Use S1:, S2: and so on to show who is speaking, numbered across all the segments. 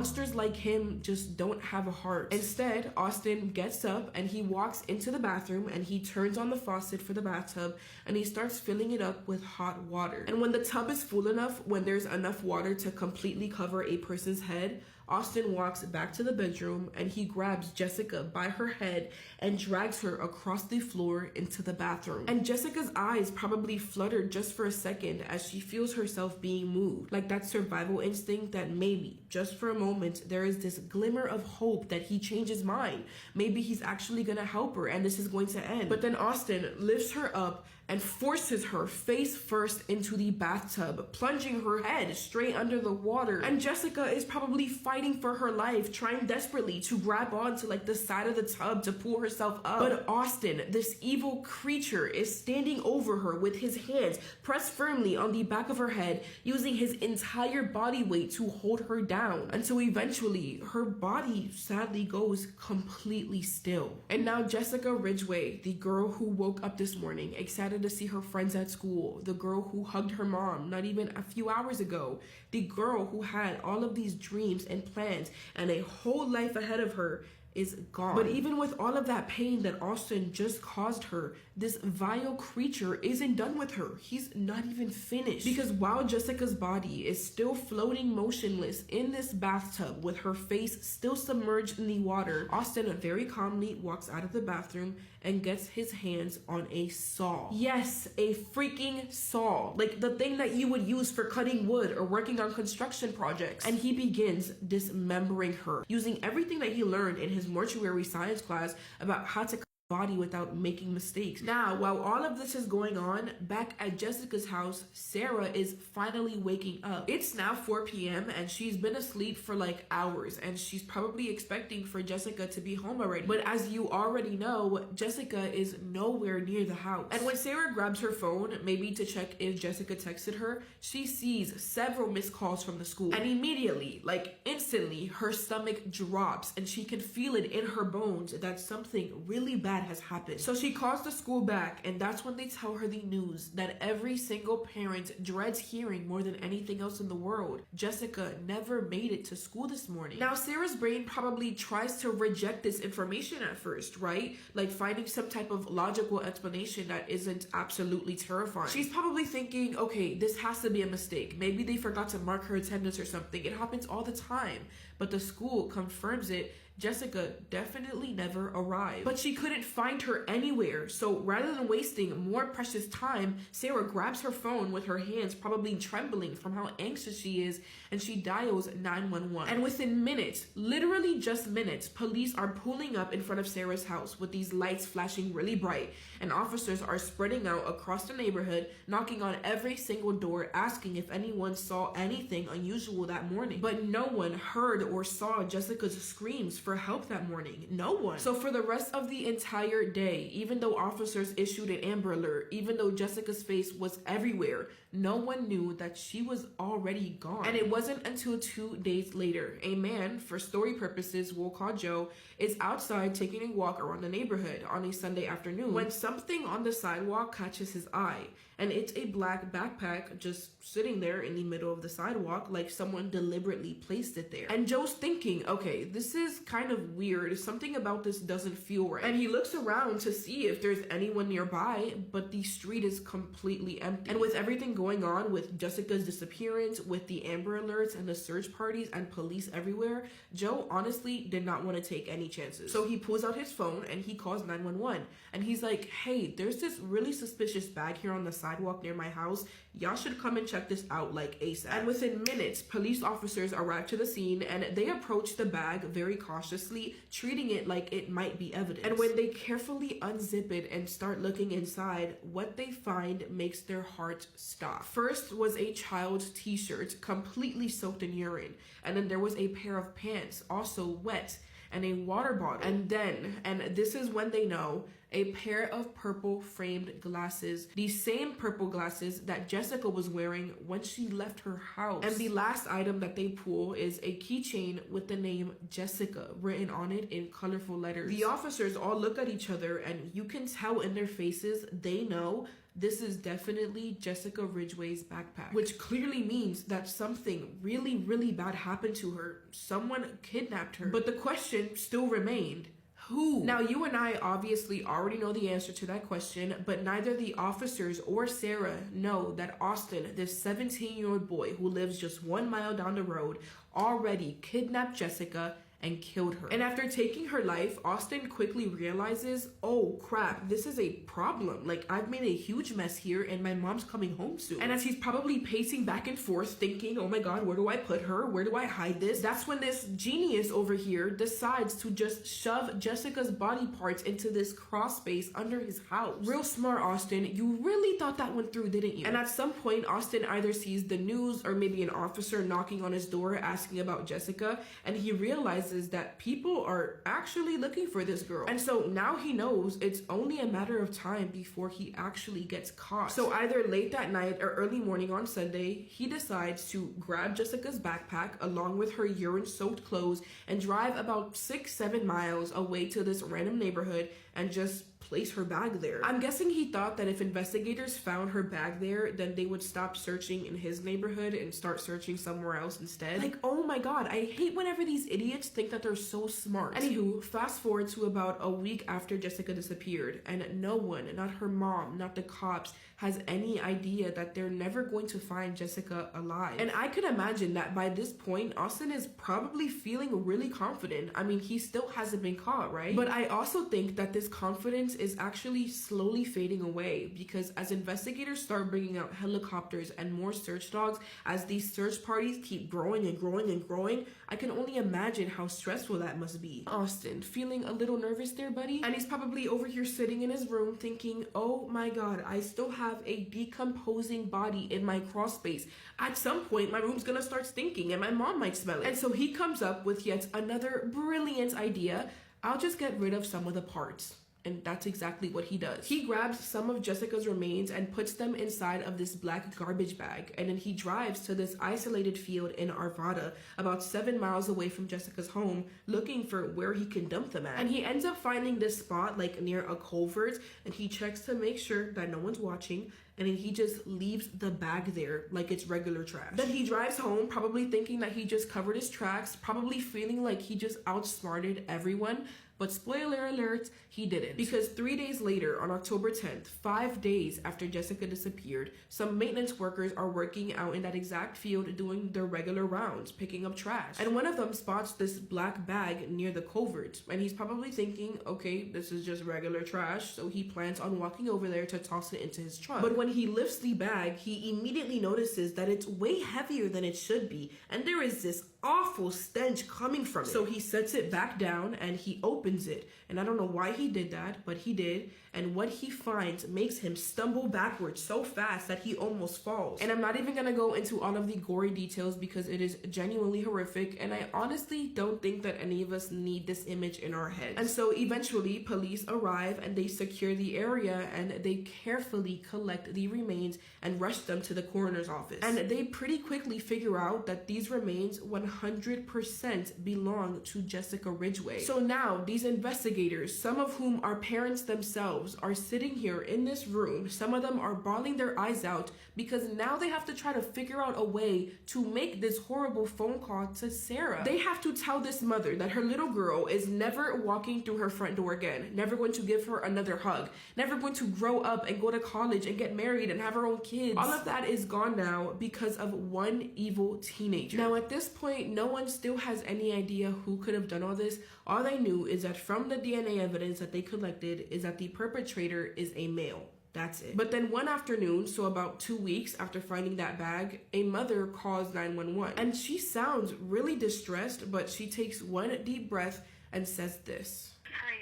S1: monsters like him just don't have a heart. Instead, Austin gets up and he walks into the bathroom and he turns on the faucet for the bathtub and he starts filling it up with hot water. And when the tub is full enough, when there's enough water to completely cover a person's head, Austin walks back to the bedroom and he grabs Jessica by her head and drags her across the floor into the bathroom. And Jessica's eyes probably fluttered just for a second as she feels herself being moved. Like that survival instinct that maybe, just for a moment, there is this glimmer of hope that he changed his mind. Maybe he's actually gonna help her and this is going to end. But then Austin lifts her up and forces her face first into the bathtub, plunging her head straight under the water. And Jessica is probably fighting for her life, trying desperately to grab onto like the side of the tub to pull herself up. But Austin, this evil creature, is standing over her with his hands pressed firmly on the back of her head, using his entire body weight to hold her down, until eventually her body sadly goes completely still. And now Jessica Ridgway, the girl who woke up this morning excited to see her friends at school, the girl who hugged her mom not even a few hours ago, the girl who had all of these dreams and plans and a whole life ahead of her, is gone. But even with all of that pain that Austin just caused her, this vile creature isn't done with her. He's not even finished. Because while Jessica's body is still floating motionless in this bathtub with her face still submerged in the water, Austin very calmly walks out of the bathroom and gets his hands on a saw. Yes, a freaking saw. Like the thing that you would use for cutting wood or working on construction projects. And he begins dismembering her, using everything that he learned in his mortuary science class about how to body without making mistakes. Now, while all of this is going on, back at Jessica's house, Sarah is finally waking up. It's now 4 p.m. and she's been asleep for like hours and she's probably expecting for Jessica to be home already. But as you already know, Jessica is nowhere near the house. And when Sarah grabs her phone, maybe to check if Jessica texted her, she sees several missed calls from the school. And immediately, like instantly, her stomach drops and she can feel it in her bones that something really bad has happened. So she calls the school back and that's when they tell her the news that every single parent dreads hearing more than anything else in the world. Jessica never made it to school this morning. Now Sarah's brain probably tries to reject this information at first, right? Like finding some type of logical explanation that isn't absolutely terrifying. She's probably thinking, okay, this has to be a mistake. Maybe they forgot to mark her attendance or something. It happens all the time. But the school confirms it. Jessica definitely never arrived. But she couldn't find her anywhere. So rather than wasting more precious time, Sarah grabs her phone with her hands probably trembling from how anxious she is, and she dials 911. And within minutes, literally just minutes, police are pulling up in front of Sarah's house with these lights flashing really bright, and officers are spreading out across the neighborhood, knocking on every single door, asking if anyone saw anything unusual that morning. But no one heard or saw Jessica's screams for help that morning. No one. So for the rest of the entire day, even though officers issued an Amber Alert, even though Jessica's face was everywhere, no one knew that she was already gone. And it wasn't until 2 days later, a man, for story purposes we'll call Joe, is outside taking a walk around the neighborhood on a Sunday afternoon when something on the sidewalk catches his eye. And it's a black backpack just sitting there in the middle of the sidewalk, like someone deliberately placed it there. And Joe's thinking, okay, this is kind of weird. Something about this doesn't feel right. And he looks around to see if there's anyone nearby, but the street is completely empty. And with everything going on with Jessica's disappearance, with the Amber Alerts and the search parties and police everywhere, Joe honestly did not want to take any chances. So he pulls out his phone and he calls 911. And he's like, hey, there's this really suspicious bag here on the sidewalk near my house. Y'all should come and check this out like ASAP. And within minutes, police officers arrive to the scene and they approach the bag very cautiously, treating it like it might be evidence. And when they carefully unzip it and start looking inside, what they find makes their heart stop. First was a child's t-shirt completely soaked in urine, and then there was a pair of pants also wet, and a water bottle. And then, and this is when they know, a pair of purple framed glasses, the same purple glasses that Jessica was wearing when she left her house. And the last item that they pull is a keychain with the name Jessica written on it in colorful letters. The officers all look at each other and you can tell in their faces they know this is definitely Jessica Ridgway's backpack, which clearly means that something really, really bad happened to her. Someone kidnapped her. But the question still remained. Who? Now, you and I obviously already know the answer to that question, but neither the officers or Sarah know that Austin, this 17-year-old boy who lives just 1 mile down the road, already kidnapped Jessica and killed her. And after taking her life, Austin quickly realizes, oh crap, this is a problem. Like, I've made a huge mess here and my mom's coming home soon. And as he's probably pacing back and forth thinking, oh my god, where do I put her? Where do I hide this? That's when this genius over here decides to just shove Jessica's body parts into this crawl space under his house. Real smart, Austin. You really thought that went through, didn't you? And at some point, Austin either sees the news or maybe an officer knocking on his door asking about Jessica, and he realizes that people are actually looking for this girl. And so now he knows it's only a matter of time before he actually gets caught. So either late that night or early morning on Sunday, he decides to grab Jessica's backpack along with her urine-soaked clothes and drive about 6-7 miles away to this random neighborhood and just place her bag there. I'm guessing he thought that if investigators found her bag there, then they would stop searching in his neighborhood and start searching somewhere else instead. Like, oh my god, I hate whenever these idiots think that they're so smart. Anywho, fast forward to about a week after Jessica disappeared, and no one, not her mom, not the cops, has any idea that they're never going to find Jessica alive. And I could imagine that by this point, Austin is probably feeling really confident. I mean, he still hasn't been caught, right? But I also think that this confidence is actually slowly fading away, because as investigators start bringing out helicopters and more search dogs, as these search parties keep growing and growing and growing, I can only imagine how stressful that must be. Austin, feeling a little nervous there, buddy? And he's probably over here sitting in his room thinking, oh my god, I still have a decomposing body in my crawl space. At some point, my room's gonna start stinking and my mom might smell it. And so he comes up with yet another brilliant idea. I'll just get rid of some of the parts. And that's exactly what he does. He grabs some of Jessica's remains and puts them inside of this black garbage bag. And then he drives to this isolated field in Arvada, about 7 miles away from Jessica's home, looking for where he can dump them at. And he ends up finding this spot like near a culvert, and he checks to make sure that no one's watching. And then he just leaves the bag there like it's regular trash. Then he drives home, probably thinking that he just covered his tracks, probably feeling like he just outsmarted everyone. But spoiler alert, he didn't. Because 3 days later, on October 10th, 5 days after Jessica disappeared, some maintenance workers are working out in that exact field doing their regular rounds, picking up trash. And one of them spots this black bag near the culvert. And he's probably thinking, okay, this is just regular trash, so he plans on walking over there to toss it into his trunk. But when he lifts the bag, he immediately notices that it's way heavier than it should be, and there is this awful stench coming from it. So he sets it back down and he opens it. And I don't know why he did that, but he did. And what he finds makes him stumble backwards so fast that he almost falls. And I'm not even gonna go into all of the gory details because it is genuinely horrific, and I honestly don't think that any of us need this image in our heads. And so eventually police arrive and they secure the area, and they carefully collect the remains and rush them to the coroner's office. And they pretty quickly figure out that these remains 100% belong to Jessica Ridgway. So now these investigators, some of whom are parents themselves, are sitting here in this room. Some of them are bawling their eyes out because now they have to try to figure out a way to make this horrible phone call to Sarah. They have to tell this mother that her little girl is never walking through her front door again, never going to give her another hug, never going to grow up and go to college and get married and have her own kids. All of that is gone now because of one evil teenager. Now at this point, no one still has any idea who could have done all this. All they knew is that from the DNA evidence that they collected is that the perpetrator is a male. That's it. But then one afternoon, so about 2 weeks after finding that bag, a mother calls 911. And she sounds really distressed, but she takes one deep breath and says this.
S2: Hi,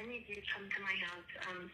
S2: I need you to come to my house.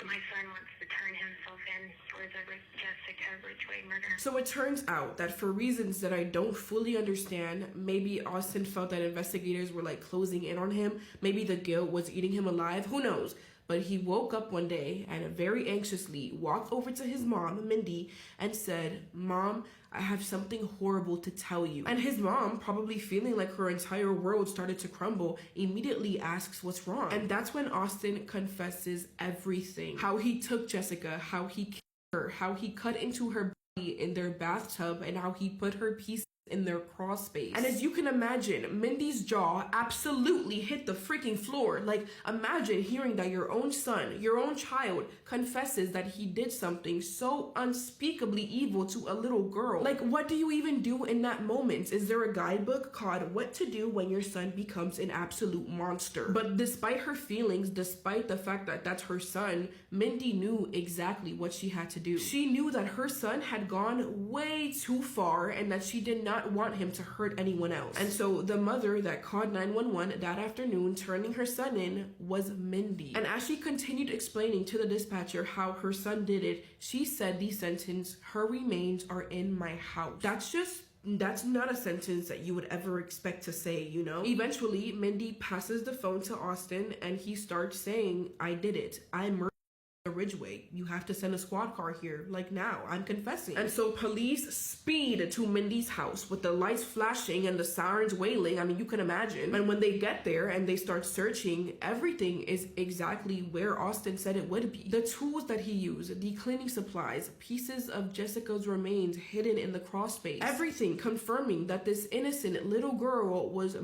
S2: My son wants to turn himself in for the Jessica Ridgway murder.
S1: So it turns out that for reasons that I don't fully understand, maybe Austin felt that investigators were like closing in on him. Maybe the guilt was eating him alive. Who knows? But he woke up one day and very anxiously walked over to his mom, Mindy, and said, "Mom, I have something horrible to tell you." And his mom, probably feeling like her entire world started to crumble, immediately asks what's wrong. And that's when Austin confesses everything. How he took Jessica, how he killed her, how he cut into her body in their bathtub, and how he put her pieces in their crawl space. And as you can imagine, Mindy's jaw absolutely hit the freaking floor. Like, imagine hearing that your own son, your own child, confesses that he did something so unspeakably evil to a little girl. Like, what do you even do in that moment? Is there a guidebook called What to Do When Your Son Becomes an Absolute Monster? But despite her feelings, despite the fact that that's her son, Mindy knew exactly what she had to do. She knew that her son had gone way too far and that she did not want him to hurt anyone else. And so the mother that called 911 that afternoon, turning her son in, was Mindy. And as she continued explaining to the dispatcher how her son did it, she said the sentence, "Her remains are in my house." That's not a sentence that you would ever expect to say, you know? Eventually, Mindy passes the phone to Austin and he starts saying, "I did it. I murdered Ridgeway. You have to send a squad car here, like now. I'm confessing." And so police speed to Mindy's house with the lights flashing and the sirens wailing. I mean, you can imagine. And when they get there and they start searching, everything is exactly where Austin said it would be. The tools that he used, the cleaning supplies, pieces of Jessica's remains hidden in the crawl space, everything confirming that this innocent little girl was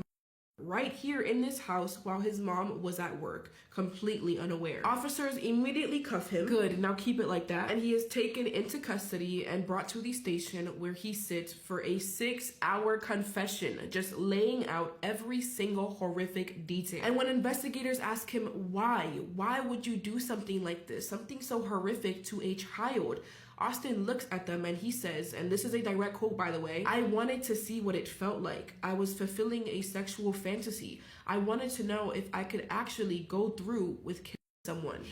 S1: right here in this house while his mom was at work, completely unaware. Officers immediately cuff him. Good, now keep it like that. And he is taken into custody and brought to the station where he sits for a 6-hour confession, just laying out every single horrific detail. And when investigators ask him why would you do something like this, something so horrific to a child, Austin looks at them and he says, and this is a direct quote by the way, "I wanted to see what it felt like. I was fulfilling a sexual fantasy. I wanted to know if I could actually go through with killing someone."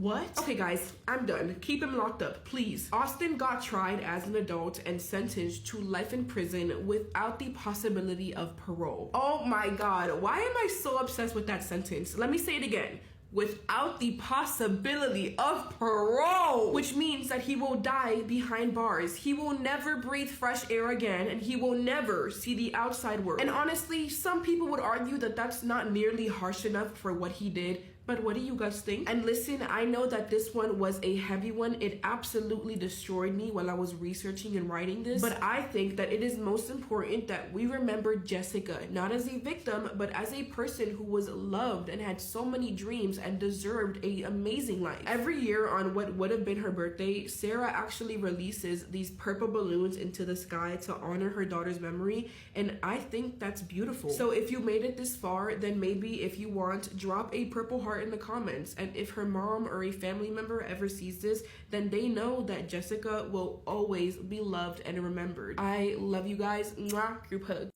S1: What? Okay guys, I'm done. Keep him locked up, please. Austin got tried as an adult and sentenced to life in prison without the possibility of parole. Oh my God, why am I so obsessed with that sentence? Let me say it again. Without the possibility of parole, which means that he will die behind bars. He will never breathe fresh air again, and he will never see the outside world. And honestly, some people would argue that that's not nearly harsh enough for what he did. But what do you guys think? And listen, I know that this one was a heavy one. It absolutely destroyed me while I was researching and writing this. But I think that it is most important that we remember Jessica, not as a victim, but as a person who was loved and had so many dreams and deserved an amazing life. Every year on what would have been her birthday, Sarah actually releases these purple balloons into the sky to honor her daughter's memory. And I think that's beautiful. So if you made it this far, then maybe if you want, drop a purple heart in the comments. And if her mom or a family member ever sees this, then they know that Jessica will always be loved and remembered. I love you guys. Mwah. Group hug.